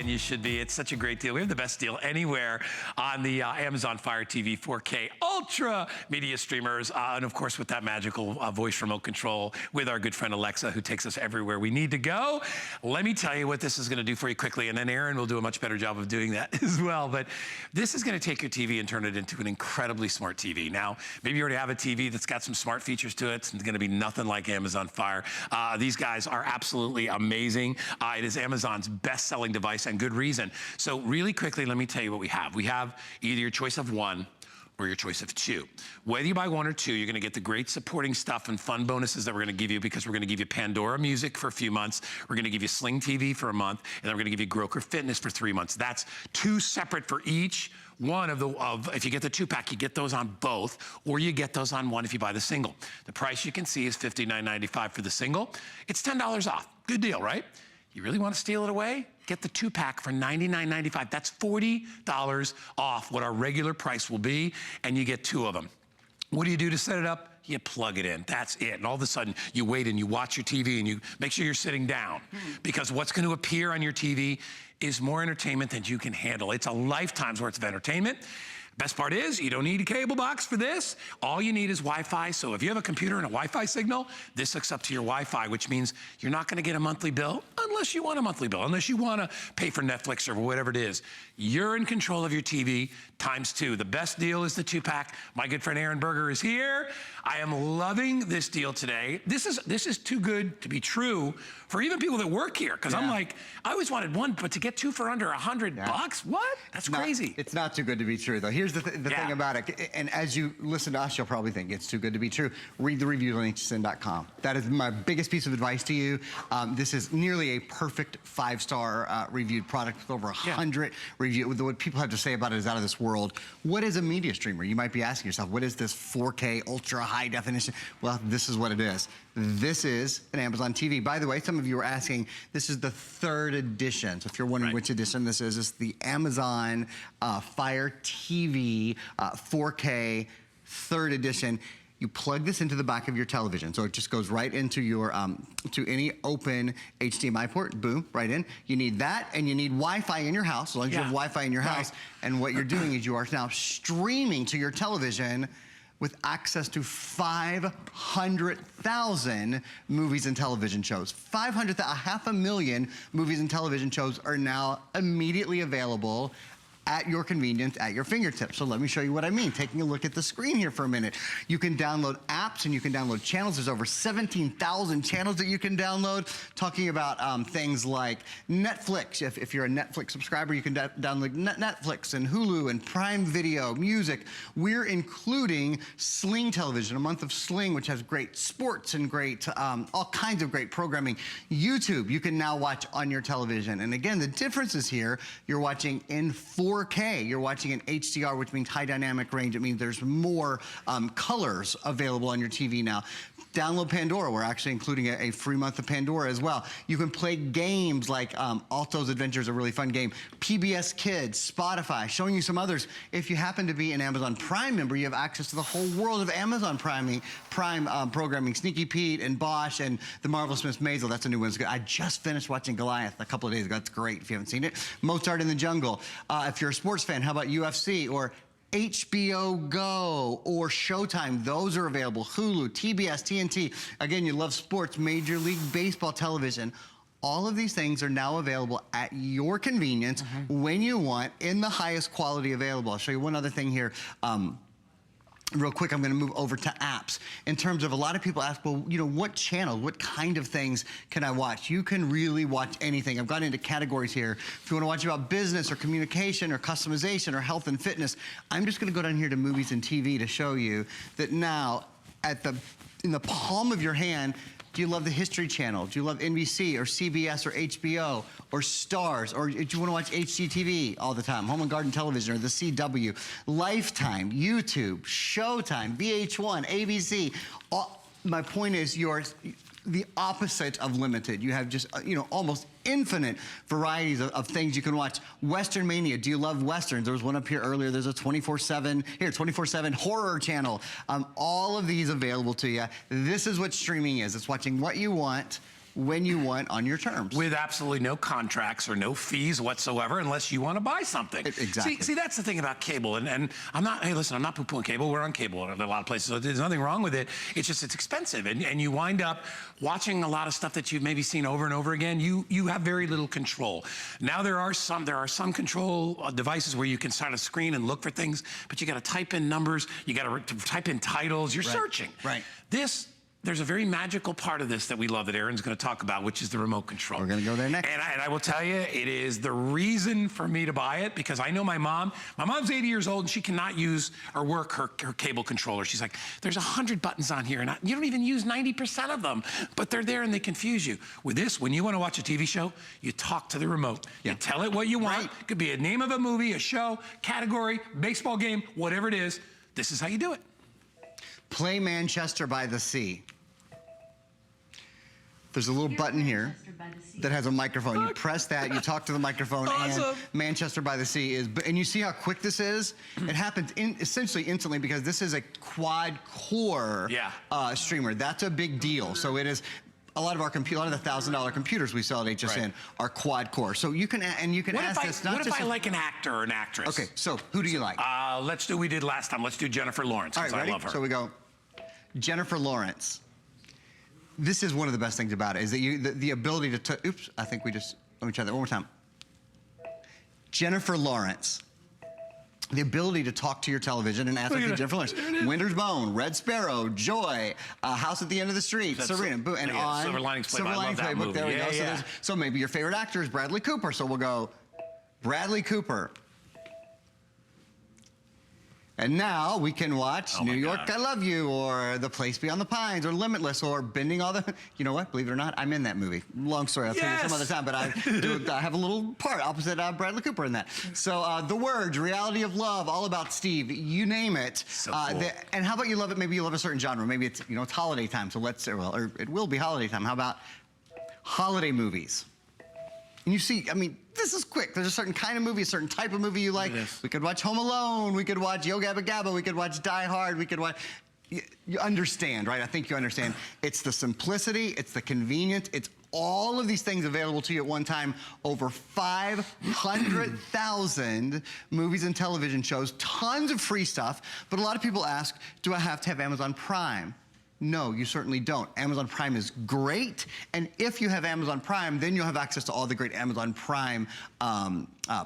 And you should be. It's such a great deal. We have the best deal anywhere on the Amazon Fire TV 4K Ultra media streamers. And of course, with that magical voice remote control with our good friend Alexa, who takes us everywhere we need to go. Let me tell you what this is going to do for you quickly. And then Aaron will do a much better job of doing that as well. But this is going to take your TV and turn it into an incredibly smart TV. Now, maybe you already have a TV that's got some smart features to it. It's going to be nothing like Amazon Fire. These guys are absolutely amazing. It is Amazon's best-selling device, and good reason. So really quickly, let me tell you what we have. We have either your choice of one or your choice of two. Whether you buy one or two, you're gonna get the great supporting stuff and fun bonuses that we're gonna give you, because we're gonna give you Pandora music for a few months, we're gonna give you Sling TV for a month, and then we're gonna give you Groker Fitness for 3 months. That's two separate for each one if you get the 2-pack, you get those on both, or you get those on one if you buy the single. The price you can see is $59.95 for the single. It's $10 off. Good deal, right? You really want to steal it away? Get the 2-pack for $99.95. That's $40 off what our regular price will be, and you get 2 of them. What do you do to set it up? You plug it in, that's it. And all of a sudden, you wait and you watch your TV and you make sure you're sitting down. Because what's gonna appear on your TV is more entertainment than you can handle. It's a lifetime's worth of entertainment. Best part is, you don't need a cable box for this. All you need is Wi-Fi. So if you have a computer and a Wi-Fi signal, this hooks up to your Wi-Fi, which means you're not gonna get a monthly bill unless you want a monthly bill, unless you wanna pay for Netflix or whatever it is. You're in control of your TV ×2. The best deal is the 2-pack. My good friend Aaron Berger is here. I am loving this deal today. This is too good to be true for even people that work here, because I'm like, I always wanted one, but to get 2 for under $100 bucks, what? That's crazy. It's not too good to be true, though. Here's the thing about it, and as you listen to us, you'll probably think it's too good to be true. Read the reviews on hsn.com. That is my biggest piece of advice to you. This is nearly a perfect 5-star reviewed product with over 100 reviews. What people have to say about it is out of this world. What is a media streamer? You might be asking yourself, what is this 4K ultra high definition? Well, this is what it is. This is an Amazon TV. By the way, some of you are asking, this is the 3rd edition. So if you're wondering which edition this is, it's the Amazon Fire TV 4K 3rd edition. You plug this into the back of your television. So it just goes right into your, to any open HDMI port, boom, right in. You need that, and you need Wi-Fi in your house, as long as you have Wi-Fi in your house. And what you're doing is you are now streaming to your television with access to 500,000 movies and television shows. 500,000 movies and television shows are now immediately available at your convenience, at your fingertips. So let me show you what I mean. Taking a look at the screen here for a minute. You can download apps and you can download channels. There's over 17,000 channels that you can download. Talking about things like Netflix. If you're a Netflix subscriber, you can download Netflix and Hulu and Prime Video, music. We're including Sling Television, a month of Sling, which has great sports and great, all kinds of great programming. YouTube, you can now watch on your television. And again, the difference is here, you're watching in 4K. You're watching in HDR, which means high dynamic range. It means there's more colors available on your TV now. Download Pandora. We're actually including a free month of Pandora as well. You can play games like Alto's Adventures, a really fun game. PBS Kids, Spotify, showing you some others. If you happen to be an Amazon Prime member, you have access to the whole world of Amazon Prime programming. Sneaky Pete and Bosch and The Marvelous Miss Maisel. That's a new one. I just finished watching Goliath a couple of days ago. That's great if you haven't seen it. Mozart in the Jungle. If you're a sports fan, how about UFC or HBO Go or Showtime? Those are available. Hulu, TBS, TNT. Again, you love sports, Major League Baseball television. All of these things are now available at your convenience when you want, in the highest quality available. I'll show you one other thing here. Real quick, I'm gonna move over to apps. In terms of, a lot of people ask, well, you know, what channel, what kind of things can I watch? You can really watch anything. I've gone into categories here. If you wanna watch about business or communication or customization or health and fitness, I'm just gonna go down here to movies and TV to show you that now, in the palm of your hand, do you love the History Channel? Do you love NBC or CBS or HBO or Stars? Or do you want to watch HGTV all the time? Home and Garden Television or the CW? Lifetime, YouTube, Showtime, VH1, ABC. My point is, you're the opposite of limited. You have just, you know, almost infinite varieties of things you can watch. Western Mania, do you love Westerns? There was one up here earlier. There's a 24/7 horror channel. All of these available to you. This is what streaming is. It's watching what you want, when you want on your terms. With absolutely no contracts or no fees whatsoever unless you want to buy something. Exactly. See, that's the thing about cable. And I'm not, hey, listen, I'm not poo-pooing cable. We're on cable in a lot of places. So there's nothing wrong with it. It's just, it's expensive. And you wind up watching a lot of stuff that you've maybe seen over and over again. You have very little control. Now there are some control devices where you can start a screen and look for things, but you got to type in numbers. You got to type in titles. You're searching. Right. There's a very magical part of this that we love that Aaron's going to talk about, which is the remote control. We're going to go there next. And I will tell you, it is the reason for me to buy it, because I know my mom. My mom's 80 years old, and she cannot use or work her cable controller. She's like, there's 100 buttons on here, and you don't even use 90% of them, but they're there and they confuse you. With this, when you want to watch a TV show, you talk to the remote. You tell it what you want. It could be a name of a movie, a show, category, baseball game, whatever it is. This is how you do it. Play Manchester by the Sea. There's a little button here that has a microphone. You press that, you talk to the microphone, and Manchester by the Sea is, and you see how quick this is? It happens essentially instantly because this is a quad-core streamer. That's a big deal. So it is, a lot of the $1,000 computers we sell at HSN are quad-core. So you can, and you can ask this not just— What if I like an actor or an actress? Okay, so who do you like? Let's do what we did last time. Let's do Jennifer Lawrence, because I love her. So we go, Jennifer Lawrence. This is one of the best things about it, is that the ability to, oops, I think we just, let me try that one more time. Jennifer Lawrence. The ability to talk to your television and ask Jennifer Lawrence. Winter's Bone, Red Sparrow, Joy, House at the End of the Street, Serena, and on. Silver Linings Playbook. There we go. So maybe your favorite actor is Bradley Cooper. So we'll go, Bradley Cooper. And now we can watch New York, I Love You, or The Place Beyond the Pines, or Limitless, or Bending All the... You know what? Believe it or not, I'm in that movie. Long story. I'll tell you some other time, but I have a little part opposite Bradley Cooper in that. So The Words, Reality of Love, All About Steve, you name it. So cool. And how about you love it? Maybe you love a certain genre. Maybe it's, it's holiday time. So let's say, well, or it will be holiday time. How about holiday movies? And you see, I mean, this is quick. There's a certain kind of movie, a certain type of movie you like. We could watch Home Alone. We could watch Yo Gabba Gabba. We could watch Die Hard. We could watch... You understand, right? I think you understand. It's the simplicity. It's the convenience. It's all of these things available to you at one time. Over 500,000 movies and television shows. Tons of free stuff. But a lot of people ask, do I have to have Amazon Prime? No, you certainly don't. Amazon Prime is great, and if you have Amazon Prime, then you'll have access to all the great Amazon Prime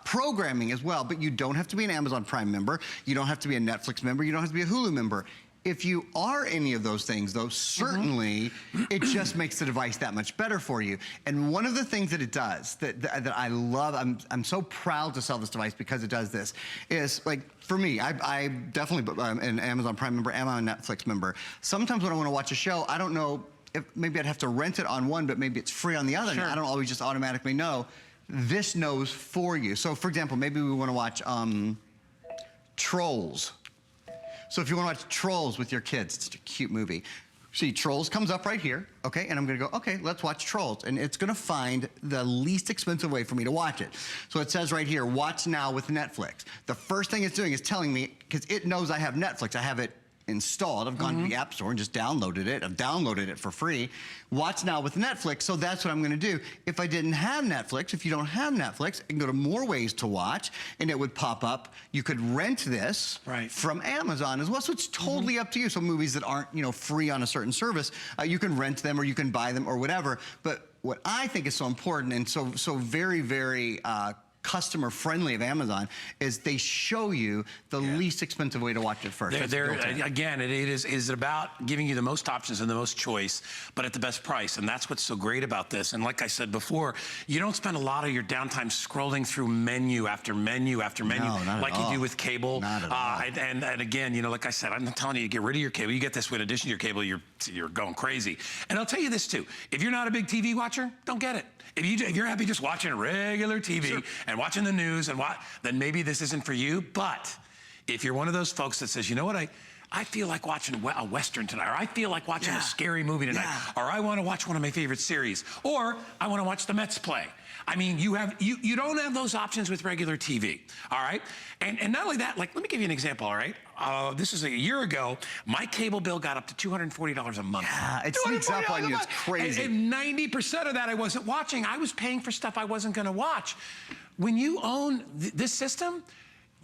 programming as well, but you don't have to be an Amazon Prime member, you don't have to be a Netflix member, you don't have to be a Hulu member. If you are any of those things, though, certainly it just makes the device that much better for you. And one of the things that it does that I love, I'm so proud to sell this device because it does this, is like, for me, I definitely am an Amazon Prime member, am a Netflix member. Sometimes when I want to watch a show, I don't know if maybe I'd have to rent it on one, but maybe it's free on the other. I don't always just automatically know. This knows for you. So, for example, maybe we want to watch Trolls. So if you want to watch Trolls with your kids, it's a cute movie. See, Trolls comes up right here, okay? And I'm gonna go, okay, let's watch Trolls. And it's gonna find the least expensive way for me to watch it. So it says right here, watch now with Netflix. The first thing it's doing is telling me, because it knows I have Netflix, I have it installed. I've gone to the App Store and just downloaded it. I've downloaded it for free. Watch now with Netflix, so that's what I'm gonna do. If I didn't have Netflix, if you don't have Netflix, I can go to more ways to watch, and it would pop up. You could rent this from Amazon as well, so it's totally up to you. So movies that aren't, free on a certain service, you can rent them or you can buy them or whatever. But what I think is so important and so very, very customer friendly of Amazon is they show you the least expensive way to watch it first. Again, it is about giving you the most options and the most choice, but at the best price. And that's what's so great about this. And like I said before, you don't spend a lot of your downtime scrolling through menu after menu after menu like you do with cable. Not at all. And again, like I said, I'm not telling you to get rid of your cable. You get this in addition to your cable, you're going crazy. And I'll tell you this too, if you're not a big TV watcher, don't get it. If you're happy just watching regular TV and watching the news then maybe this isn't for you. But if you're one of those folks that says, you know what, I feel like watching a Western tonight, or I feel like watching a scary movie tonight, or I want to watch one of my favorite series, or I want to watch the Mets play. I mean, you don't have those options with regular TV, all right? And not only that, like, let me give you an example, all right? This is a year ago. My cable bill got up to $240 a month. Yeah, it sneaks up on you. It's crazy. And 90% of that I wasn't watching. I was paying for stuff I wasn't going to watch. When you own this system,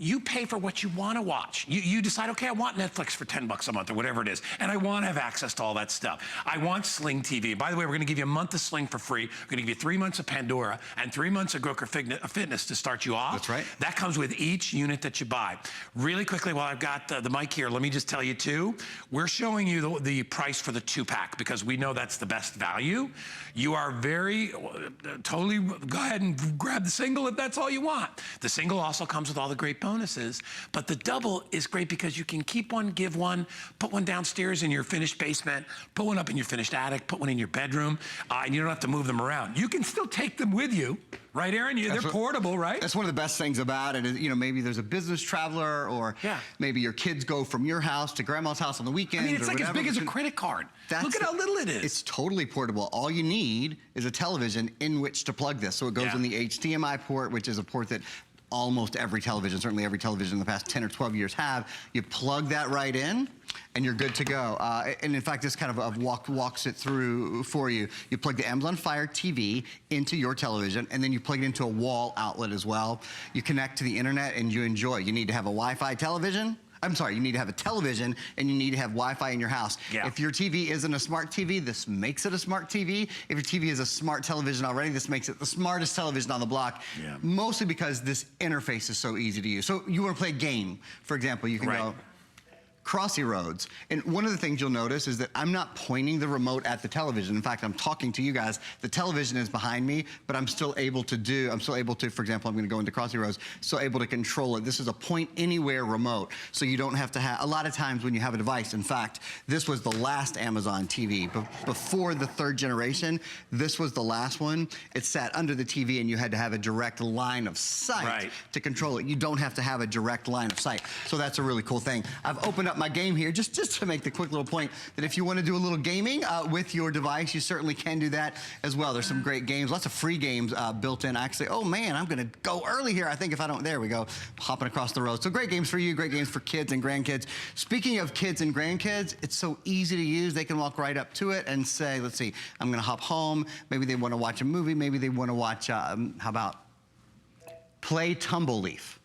you pay for what you want to watch. You decide, okay, I want Netflix for 10 bucks a month or whatever it is, and I want to have access to all that stuff. I want Sling TV. By the way, we're going to give you a month of Sling for free. We're going to give you 3 months of Pandora and 3 months of Groker Fitness to start you off. That's right. That comes with each unit that you buy. Really quickly, while I've got the mic here, let me just tell you too, we're showing you the price for the 2-pack because we know that's the best value. You are totally, go ahead and grab the single if that's all you want. The single also comes with all the great bonuses, but the double is great because you can keep one, give one, put one downstairs in your finished basement, put one up in your finished attic, put one in your bedroom, and you don't have to move them around. You can still take them with you, right, Aaron? They're portable, right? That's one of the best things about it is, you know, maybe there's a business traveler or maybe your kids go from your house to grandma's house on the weekend. I mean, it's like as big as a credit card. Look at how little it is. It's totally portable. All you need is a television in which to plug this. So it goes in the HDMI port, which is a port that almost every television, certainly every television in the past 10 or 12 years have. You plug that right in and you're good to go. And in fact, this kind of walks it through for you. You plug the Amazon Fire TV into your television, and then you plug it into a wall outlet as well. You connect to the internet and you enjoy. You need to have a Wi-Fi television. I'm sorry, you need to have a television and you need to have Wi-Fi in your house. Yeah. If your TV isn't a smart TV, this makes it a smart TV. If your TV is a smart television already, this makes it the smartest television on the block. Yeah. Mostly because this interface is so easy to use. So you want to play a game, for example, you can go Crossy Roads. And one of the things you'll notice is that I'm not pointing the remote at the television. In fact, I'm talking to you guys. The television is behind me, but I'm still able to, for example, I'm going to go into Crossy Roads, still able to control it. This is a point anywhere remote. So you don't have to have, a lot of times when you have a device, in fact, this was the last Amazon TV. Before the 3rd generation, this was the last one. It sat under the TV and you had to have a direct line of sight to control it. You don't have to have a direct line of sight. So that's a really cool thing. I've opened up my game here just to make the quick little point that if you want to do a little gaming with your device, you certainly can do that as well. There's some great games, lots of free games built in. Actually, oh man, I'm going to go early here. I think if I don't, there we go, hopping across the road. So great games for you, great games for kids and grandkids. Speaking of kids and grandkids, it's so easy to use. They can walk right up to it and say, let's see, I'm going to hop home. Maybe they want to watch a movie. Maybe they want to watch, how about Play Tumbleleaf.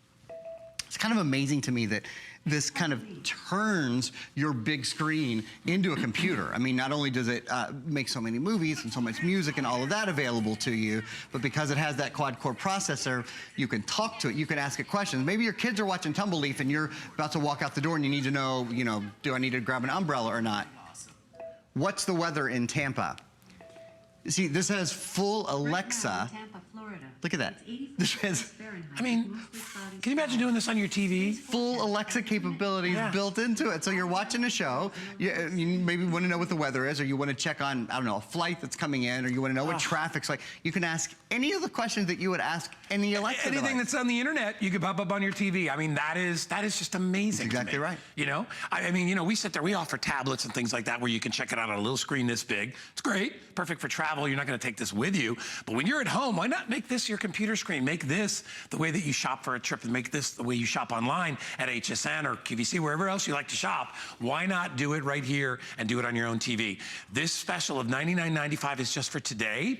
It's kind of amazing to me that this kind of turns your big screen into a computer. I mean, not only does it make so many movies and so much music and all of that available to you, but because it has that quad-core processor, you can talk to it, you can ask it questions. Maybe your kids are watching Tumbleleaf and you're about to walk out the door and you need to know, you know, do I need to grab an umbrella or not? What's the weather in Tampa? See, this has full Alexa. Right now in Tampa, Florida. Look at that. This has, I mean, can you imagine doing this on your TV? Full Alexa capabilities built into it. So you're watching a show, you maybe want to know what the weather is, or you want to check on, I don't know, a flight that's coming in, or you want to know what traffic's like. You can ask any of the questions that you would ask any Alexa Anything that's on the internet, you can pop up on your TV. I mean, that is just amazing. That's exactly right. You know, I mean, you know, we sit there, we offer tablets and things like that where you can check it out on a little screen this big. It's great, perfect for travel. You're not going to take this with you, but when you're at home, why not make this your computer screen? Make this the way that you shop for a trip, and make this the way you shop online at HSN or QVC, wherever else you like to shop. Why not do it right here and do it on your own TV? This special of $99.95 is just for today.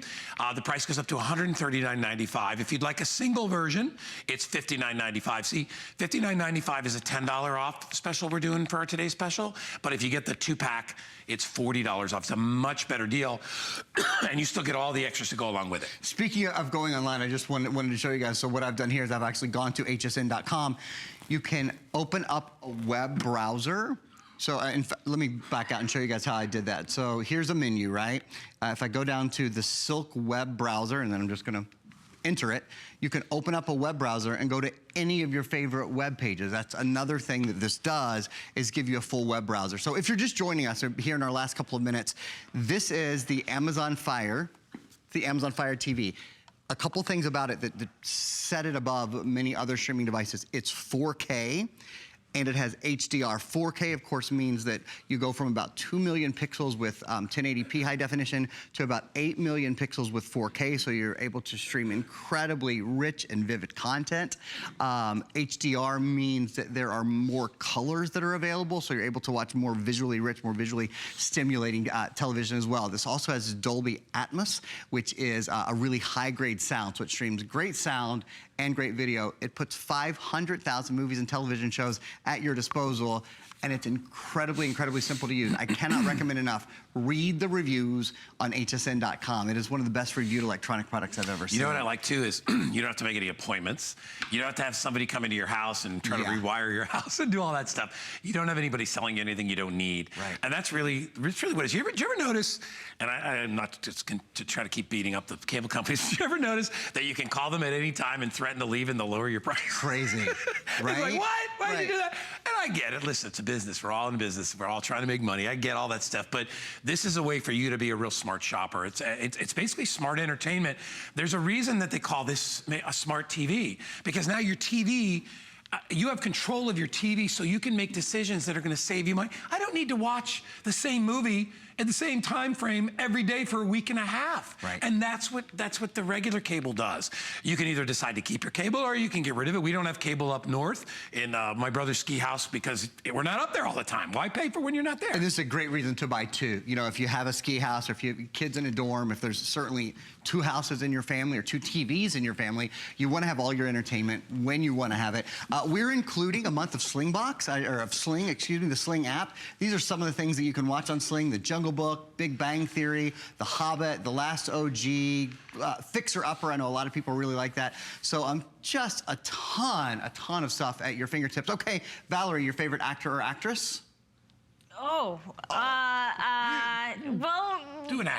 The price goes up to $139.95. If you'd like a single version, it's $59.95. See, $59.95 is a $10 off special we're doing for our today's special, but if you get the 2-pack, it's $40 off. It's a much better deal, and you still get all the extras to go along with it. Speaking of going online, I just wanted to show you guys. So what I've done here is I've actually gone to hsn.com. You can open up a web browser. So in fact, let me back out and show you guys how I did that. So here's a menu, right? If I go down to the Silk web browser, and then I'm just going to enter it, you can open up a web browser and go to any of your favorite web pages. That's another thing that this does, is give you a full web browser. So if you're just joining us here in our last couple of minutes, this is the Amazon Fire TV. A couple things about it that set it above many other streaming devices. It's 4K. and it has HDR. 4K, of course, means that you go from about 2 million pixels with 1080p high definition to about 8 million pixels with 4K, so you're able to stream incredibly rich and vivid content. HDR means that there are more colors that are available, so you're able to watch more visually rich, more visually stimulating television as well. This also has Dolby Atmos, which is a really high-grade sound, so it streams great sound and great video. It puts 500,000 movies and television shows at your disposal, and it's incredibly, incredibly simple to use. I cannot recommend enough. Read the reviews on hsn.com. It is one of the best reviewed electronic products I've ever seen. You know what I like too is you don't have to make any appointments. You don't have to have somebody come into your house and try to rewire your house and do all that stuff. You don't have anybody selling you anything you don't need. Right. And that's really what it is. Do you ever notice, and I'm not just to try to keep beating up the cable companies, do you ever notice that you can call them at any time and threaten to leave and they'll lower your price? Crazy, right? It's like, what? Why did you do that? And I get it. Listen, it's a business. We're all in business. We're all trying to make money. I get all that stuff. But this is a way for you to be a real smart shopper. It's basically smart entertainment. There's a reason that they call this a smart TV, because now your TV, you have control of your TV, so you can make decisions that are going to save you money. I don't need to watch the same movie at the same time frame every day for a week and a half. Right. And that's what the regular cable does. You can either decide to keep your cable or you can get rid of it. We don't have cable up north in my brother's ski house because we're not up there all the time. Why pay for when you're not there? And this is a great reason to buy two. You know, if you have a ski house or if you have kids in a dorm, if there's certainly 2 houses in your family or 2 TVs in your family, you want to have all your entertainment when you want to have it. We're including a month of Slingbox, or of Sling, excuse me, the Sling app. These are some of the things that you can watch on Sling: The Jungle Book, Big Bang Theory, The Hobbit, The Last OG, Fixer Upper. I know a lot of people really like that. So just a ton of stuff at your fingertips. Okay, Valerie, your favorite actor or actress? Oh, well... Do an act.